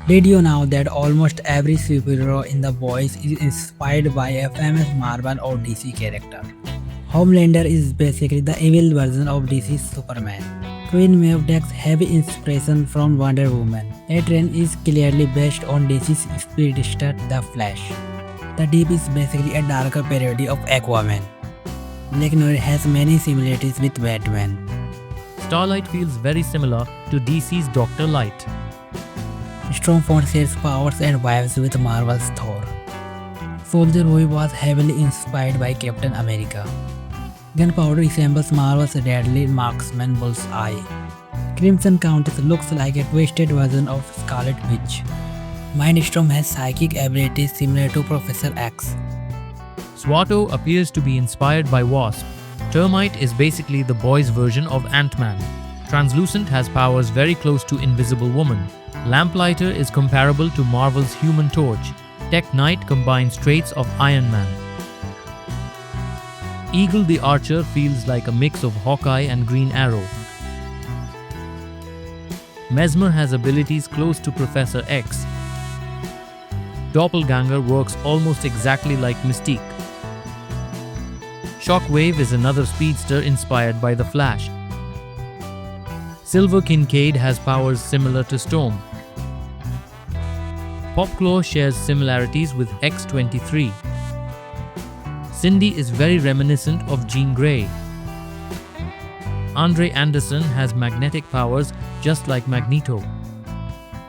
Did you know that almost every superhero in the boys is inspired by a famous Marvel or DC character? Homelander is basically the evil version of DC's Superman. Queen Maeve takes heavy inspiration from Wonder Woman. A-Train is clearly based on DC's Speedster The Flash. The Deep is basically a darker parody of Aquaman. Black Noir has many similarities with Batman. Starlight feels very similar to DC's Dr. Light. Stormfront shares powers and vibes with Marvel's Thor. Soldier Boy was heavily inspired by Captain America. Gunpowder resembles Marvel's deadly marksman Bullseye. Crimson Countess looks like a twisted version of Scarlet Witch. Mindstorm has psychic abilities similar to Professor X. Swatto appears to be inspired by Wasp. Termite is basically the boys' version of Ant-Man. Translucent has powers very close to Invisible Woman. Lamplighter is comparable to Marvel's Human Torch. Tek Knight combines traits of Iron Man. Eagle the Archer feels like a mix of Hawkeye and Green Arrow. Mesmer has abilities close to Professor X. Doppelganger works almost exactly like Mystique. Shockwave is another speedster inspired by the Flash. Silver Kincaid has powers similar to Storm. Popclaw shares similarities with X-23. Cindy is very reminiscent of Jean Grey. Andre Anderson has magnetic powers just like Magneto.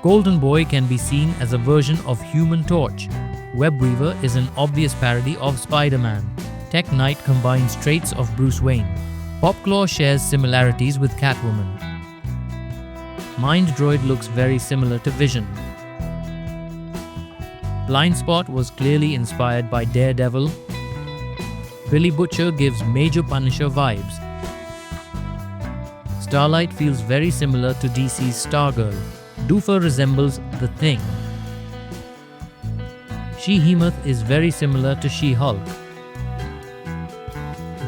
Golden Boy can be seen as a version of Human Torch. Webweaver is an obvious parody of Spider-Man. Tek Knight combines traits of Bruce Wayne. Popclaw shares similarities with Catwoman. Mind Droid looks very similar to Vision. Blind Spot was clearly inspired by Daredevil. Billy Butcher gives Major Punisher vibes. Starlight feels very similar to DC's Stargirl. Doofer resembles The Thing. She-Hemoth is very similar to She-Hulk.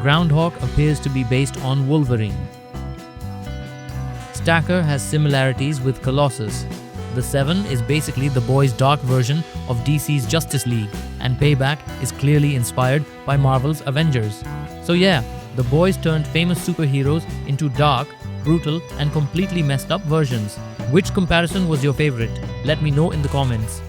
Groundhog appears to be based on Wolverine. Stacker has similarities with Colossus. The Seven is basically the boys' dark version of DC's Justice League, and Payback is clearly inspired by Marvel's Avengers. So yeah, the boys turned famous superheroes into dark, brutal, and completely messed up versions. Which comparison was your favorite? Let me know in the comments.